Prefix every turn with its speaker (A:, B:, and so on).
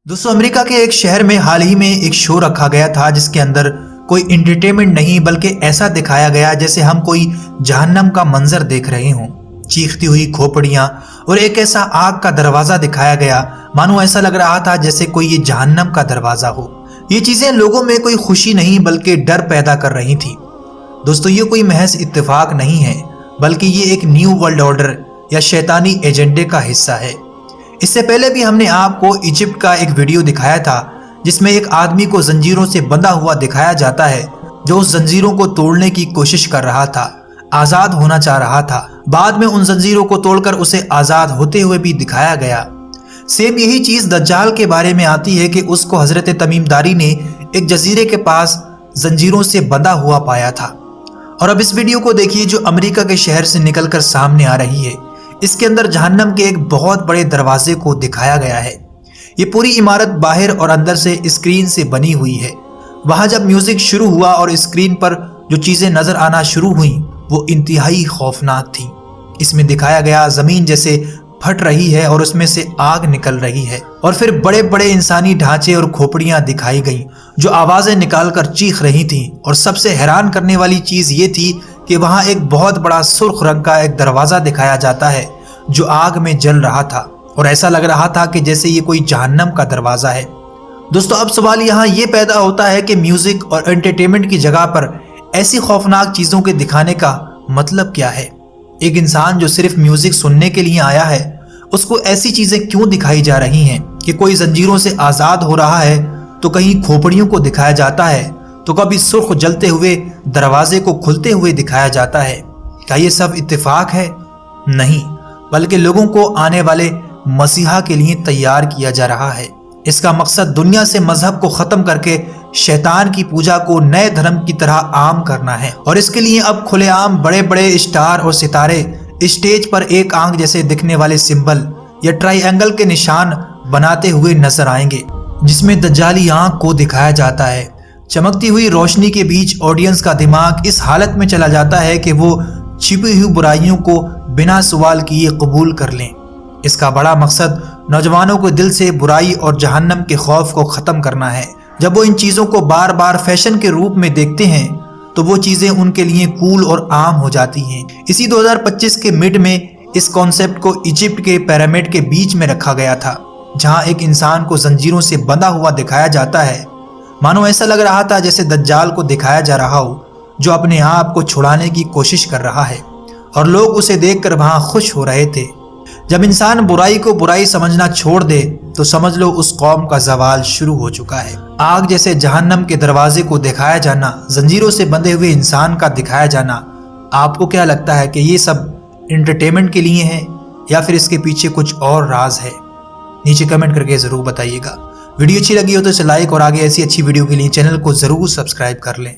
A: दोस्तों, अमेरिका के एक शहर में हाल ही में एक शो रखा गया था जिसके अंदर कोई एंटरटेनमेंट नहीं बल्कि ऐसा दिखाया गया जैसे हम कोई जहन्नम का मंजर देख रहे हों। चीखती हुई खोपड़ियां और एक ऐसा आग का दरवाजा दिखाया गया, मानो ऐसा लग रहा था जैसे कोई ये जहन्नम का दरवाजा हो। ये चीजें लोगों में कोई खुशी नहीं बल्कि डर पैदा कर रही थी। दोस्तों, ये कोई महज इत्तेफाक नहीं है बल्कि ये एक न्यू वर्ल्ड ऑर्डर या शैतानी एजेंडे का हिस्सा है। इससे पहले भी हमने आपको इजिप्ट का एक वीडियो दिखाया था जिसमें एक आदमी को जंजीरों से बंधा हुआ दिखाया जाता है जो उस जंजीरों को तोड़ने की कोशिश कर रहा था, आजाद होना चाह रहा था। बाद में उन जंजीरों को तोड़कर उसे आजाद होते हुए भी दिखाया गया। सेम यही चीज दज्जाल के बारे में आती है कि उसको हजरत तमीमदारी ने एक जजीरे के पास जंजीरों से बंधा हुआ पाया था। और अब इस वीडियो को देखिए जो अमेरिका के शहर से निकलकर सामने आ रही है। इसके अंदर जहन्नम के एक बहुत बड़े दरवाजे को दिखाया गया है। ये पूरी इमारत बाहर और अंदर से स्क्रीन से बनी हुई है। वहां जब म्यूजिक शुरू हुआ और स्क्रीन पर जो चीजें नजर आना शुरू हुई वो इंतहाई खौफनाक थी। इसमें दिखाया गया जमीन जैसे फट रही है और उसमें से आग निकल रही है और फिर बड़े बड़े इंसानी ढांचे और खोपड़ियां दिखाई गई जो आवाजें निकालकर चीख रही थी। और सबसे हैरान करने वाली चीज ये थी कि वहां एक बहुत बड़ा सुर्ख रंग का एक दरवाजा दिखाया जाता है जो आग में जल रहा था और ऐसा लग रहा था कि जैसे ये कोई जहन्नम का दरवाजा है। दोस्तों, अब सवाल यहाँ ये पैदा होता है कि म्यूजिक और एंटरटेनमेंट की जगह पर ऐसी खौफनाक चीजों के दिखाने का मतलब क्या है। एक इंसान जो सिर्फ म्यूजिक सुनने के लिए आया है उसको ऐसी चीजें क्यों दिखाई जा रही हैं कि कोई जंजीरों से आजाद हो रहा है तो कहीं खोपड़ियों को दिखाया जाता है तो कभी सुर्ख जलते हुए दरवाजे को खुलते हुए दिखाया जाता है। क्या ये सब इत्तेफाक है? नहीं, बल्कि लोगों को आने वाले मसीहा के लिए तैयार किया जा रहा है। इसका मकसद दुनिया से मजहब को खत्म करके शैतान की पूजा को नए धर्म की तरह आम करना है। और इसके लिए अब खुलेआम बड़े बड़े स्टार और सितारे स्टेज पर एक आंख जैसे दिखने वाले सिंबल या ट्राइएंगल के निशान बनाते हुए नजर आएंगे जिसमें दज्जाली आंख को दिखाया जाता है। चमकती हुई रोशनी के बीच ऑडियंस का दिमाग इस हालत में चला जाता है कि वो छिपी हुई बुराइयों को बिना सवाल किए कबूल कर लें। इसका बड़ा मकसद नौजवानों के दिल से बुराई और जहन्नम के खौफ को ख़त्म करना है। जब वो इन चीज़ों को बार बार फैशन के रूप में देखते हैं तो वो चीज़ें उनके लिए कूल और आम हो जाती हैं। इसी 2025 के मिड में इस कॉन्सेप्ट को इजिप्ट के पिरामिड के बीच में रखा गया था जहां एक इंसान को जंजीरों से बंधा हुआ दिखाया जाता है। मानो ऐसा लग रहा था जैसे दज्जाल को दिखाया जा रहा हो जो अपने आप को छुड़ाने की कोशिश कर रहा है और लोग उसे देखकर वहां खुश हो रहे थे। जब इंसान बुराई को बुराई समझना छोड़ दे तो समझ लो उस कौम का ज़वाल शुरू हो चुका है। आग जैसे जहन्नम के दरवाजे को दिखाया जाना, जंजीरों से बंधे हुए इंसान का दिखाया जाना, आपको क्या लगता है कि ये सब एंटरटेनमेंट के लिए है या फिर इसके पीछे कुछ और राज है? नीचे कमेंट करके ज़रूर बताइएगा। वीडियो अच्छी लगी हो तो इसे लाइक और आगे ऐसी अच्छी वीडियो के लिए चैनल को ज़रूर सब्सक्राइब कर लें।